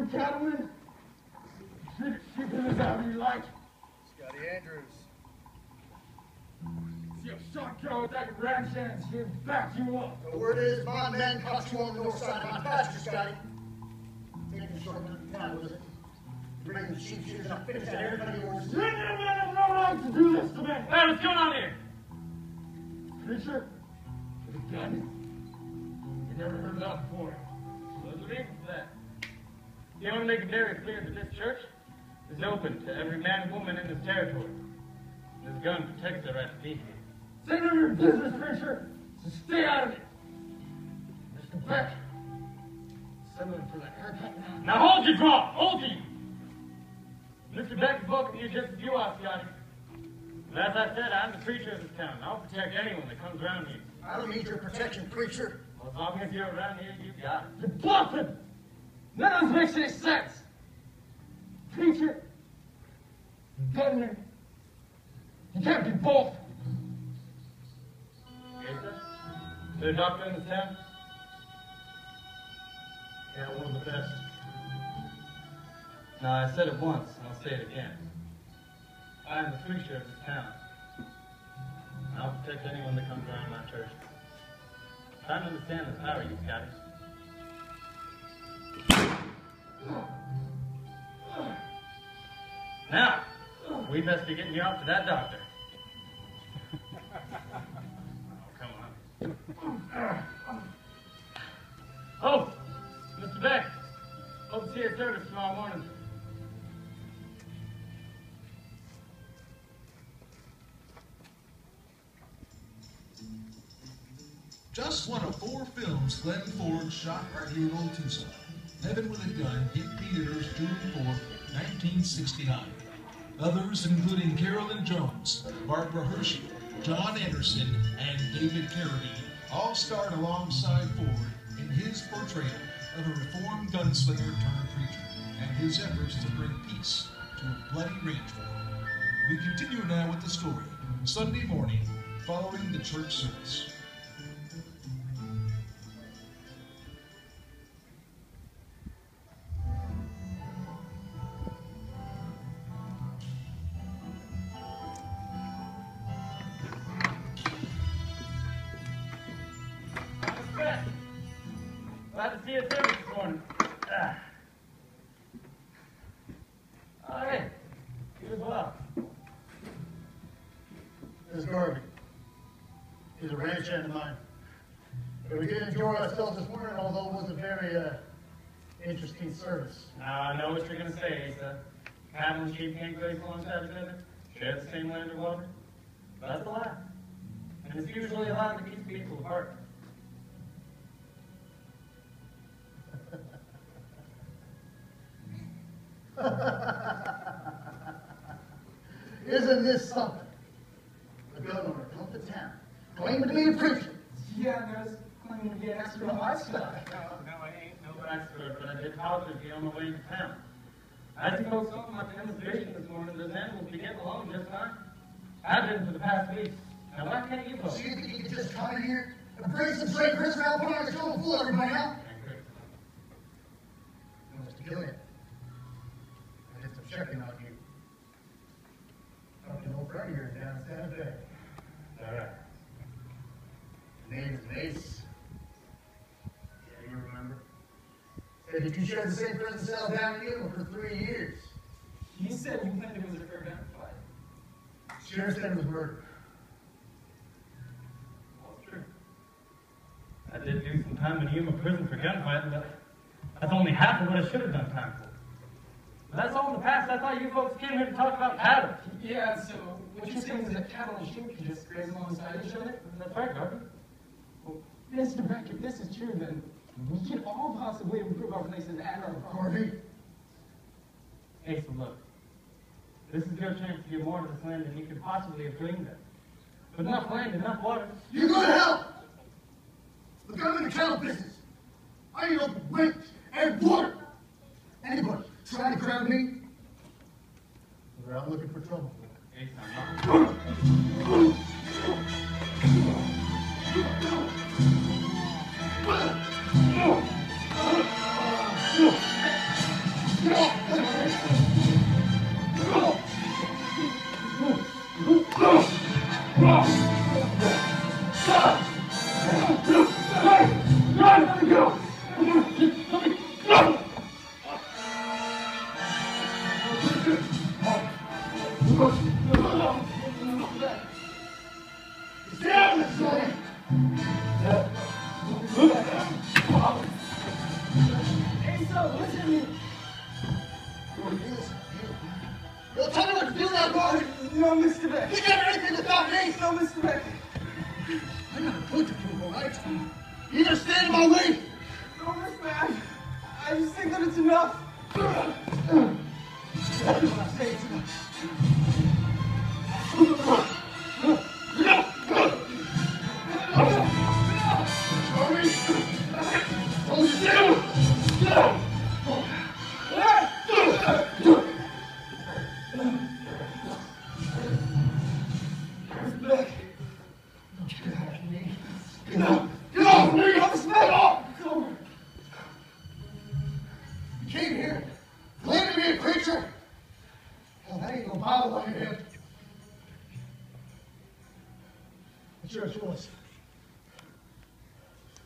Young cattleman. Sheep is out you like. Scotty Andrews. See a shotgun with that ranch hand, she'll back you up. The word is my men caught you on the north side of my pasture, Scotty. Taking a short enough time, was it? Bring the sheep shears and finish that everybody yours. You men have no right to do this to me. Hey, what's going on here? Preacher, with a gun. You never heard that before. There's a reason for that. You want to make it very clear that this church is open to every man and woman in this territory. This gun protects their right to be here. Say none of your business, preacher, so stay out of it. Mr. Beck, send him for that haircut now. Now hold your draw! Hold you! Mr. Beck is welcome here just as you are, Scotty. But as I said, I'm the preacher of this town. I'll protect anyone that comes around here. I don't need your protection, preacher. Well, as long as you're around here, you got it. You're bluffing! None of this makes any sense. Preacher, gunman, you can't be both. Yes, sir? Is there a doctor in this town? Yeah, one of the best. No, I said it once, and I'll say it again. I am the preacher of this town. And I'll protect anyone that comes around my church. Try to understand the power you got. Now, we best be getting you off to that doctor. Oh, come on. Oh, Mr. Beck. Hope to see your service tomorrow morning. Just one of 4 films Glenn Ford shot right here in old Tucson. Heaven with a Gun hit theaters June 4, 1969. Others, including Carolyn Jones, Barbara Hershey, John Anderson, and David Carradine, all starred alongside Ford in his portrayal of a reformed gunslinger turned preacher and his efforts to bring peace to a bloody range war. We continue now with the story, Sunday morning, following the church service. Glad to see you service this morning. Oh, hey. You as well. This is Garvey. He's a ranch hand of mine. But we did enjoy ourselves this morning, although it was a very interesting service. Now, I know what you're going to say, Asa. Cattle and sheep can't graze alongside each other, share the same land or water. But that's a lie. And it's usually a lie that keeps people apart. Isn't this something? The governor comes to town, claiming to be a preacher. Yeah, there's claiming to be an expert on livestock. No, I ain't no expert, but I did positive be on my way into town. I see folks talking about the demonstration this morning, those animals be getting along just fine. I've been for the past week. Now, why can't you folks? So you think you can just come in here and bring some straight Chris around, put on a show and fool everybody out? Mr. Gillian, I did some checking on you. Talked to an old friend of yours down in Santa Fe. All right. His name is Mace. Yeah, you remember? Said that you shared the same prison cell down in Yuma for 3 years. He said you claimed it was a fair gunfight. Sheriff said it was murder. Well, true. I did do some time in Yuma prison for gunfighting, but that's only half of what I should have done time for. But that's all in the past. I thought you folks came here to talk about cattle. Yeah, so what you're saying is that cattle and sheep can just graze alongside each other? That's right, Garvey. Well, Mr. Beck, if this is true, then we can all possibly improve our places and our Garvey? Hey, so look. This is your chance to get more of this land than you could possibly have dreamed of. With enough land, enough water. You go to hell! Look, I'm in the cattle business. I need open range and water. Anybody trying to grab me, we're out looking for trouble. Hey, son, Hey, so listen to me. You'll tell me what to do now, Gordon. No, Mr. Beck. You got anything without me? No, Mr. Beck. I got a point to prove, all right? You either stand in my way. No, Mr. Beck. I just think that it's enough. I say it's enough.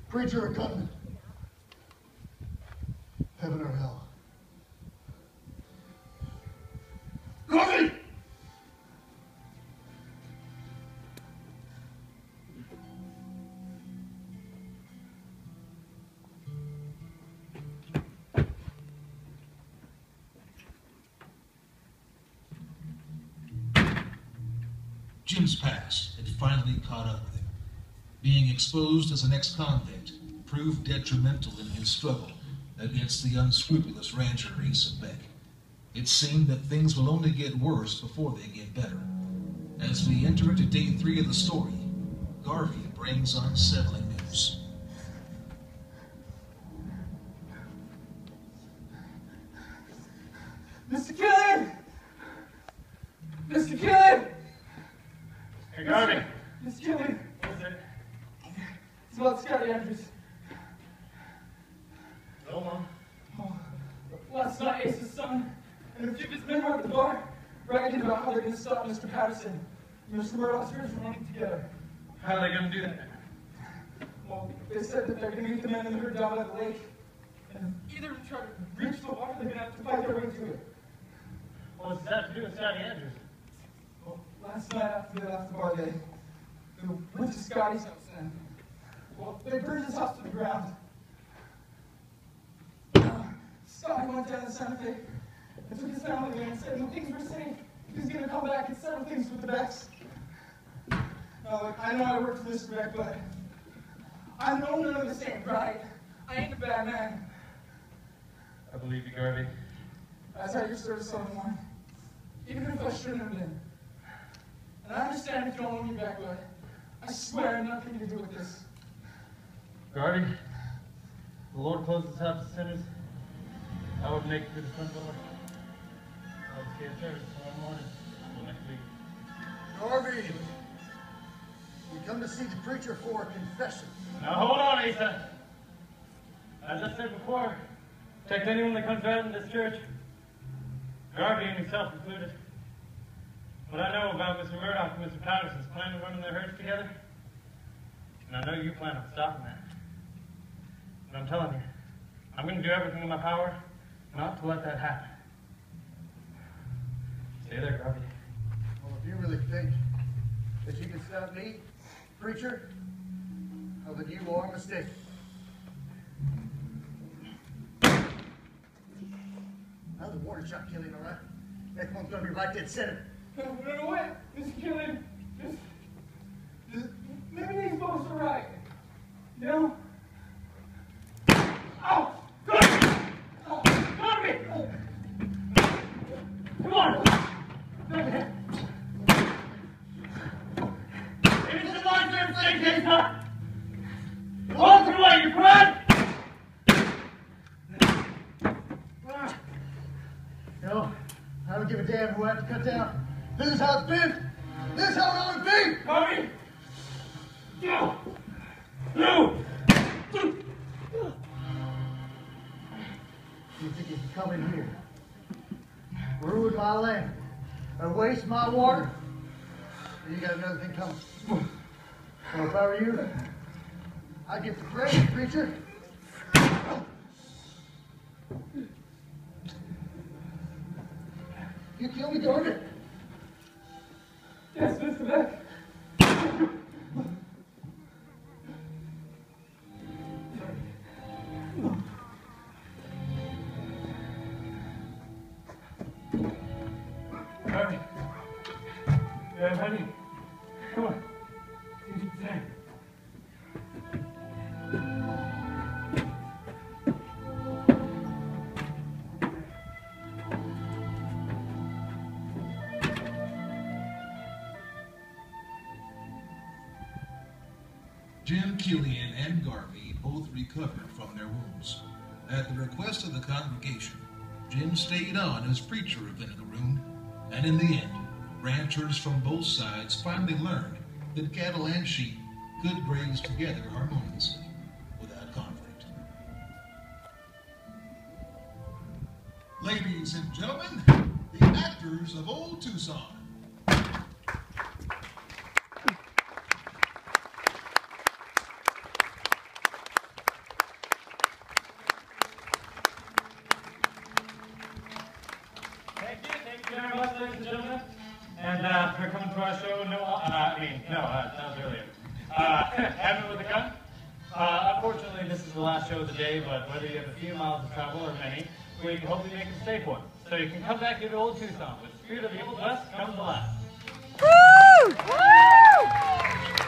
Preacher or gunman? Heaven or hell? Gordy! Jim's past had finally caught up with him. Being exposed as an ex-convict proved detrimental in his struggle against the unscrupulous rancher Asa Beck. It seemed that things will only get worse before they get better. As we enter into day 3 of the story, Garvey brings unsettling news. Mr. Killian! Mr. Killian! Hey, Garvey. Mr. Killian! What is it? It's about Scotty Andrews. Go on. Oh, last night, Ace's son and a few of his men were at the bar, bragging about how they're going to stop Mr. Patterson and Mr. Murdoch's from running together. How are they going to do that? Well, they said that they're going to meet the men in the herd down by the lake, and either to try to reach the water, they're going to have to fight their way to it. What's that to do with Scotty Andrews? Well, last night after they left the bar, they went to Scotty's house, and well, they burned his house to the ground. Scotty went down to Santa Fe and took his family away and said when things were safe, he was going to come back and settle things with the Becks. Now, look, I know I work for Mr. Beck, but I know none of this ain't right. I ain't a bad man. I believe you, Garvey. That's how your service on the morning. Even if I shouldn't have been. And I understand if you don't want me back, but I swear I have nothing to do with this. Garvey, the Lord closes his house to sinners. I would make it through the front door. I'll see you at church tomorrow morning. Until next week. Garvey, we come to see the preacher for a confession. Now hold on, Asa. As I said before, protect anyone that comes out in this church. Garvey and himself included. What I know about Mr. Murdoch and Mr. Patterson's plan of running their herds together, and I know you plan on stopping that. But I'm telling you, I'm going to do everything in my power not to let that happen. Stay there, Garvey. Well, if you really think that you can stop me, preacher, well, then you are mistaken. Now the water shot killing, all right? Next one's gonna be right dead center. No, wait, Mr. Killian, just, maybe these folks are right, you know? Ow! Oh, Garvey! Come on! It's the long-term thing, Asa! Walk away, you pride! No, I don't give a damn who I have to cut down. This is how it's been. This is how it ought to be. Garvey! No! No! You think you can come in here, ruin my land, or waste my water? Or you got another thing coming? Well, if I were you, I'd get the praise, preacher. You kill me, Garvey. Yes, Mr. Beck. Jim, Killian, and Garvey both recovered from their wounds. At the request of the congregation, Jim stayed on as preacher of Vinegar Room, and in the end, ranchers from both sides finally learned that cattle and sheep could graze together harmoniously without conflict. Ladies and gentlemen, the actors of Old Tucson. Thank you very much, ladies and gentlemen. And for coming to our show, that was earlier. Having with a gun. Unfortunately, this is the last show of the day, but whether you have a few miles to travel or many, we hope you make a safe one. So you can come back here to Old Tucson with the spirit of the Old West comes alive. Woo! Woo!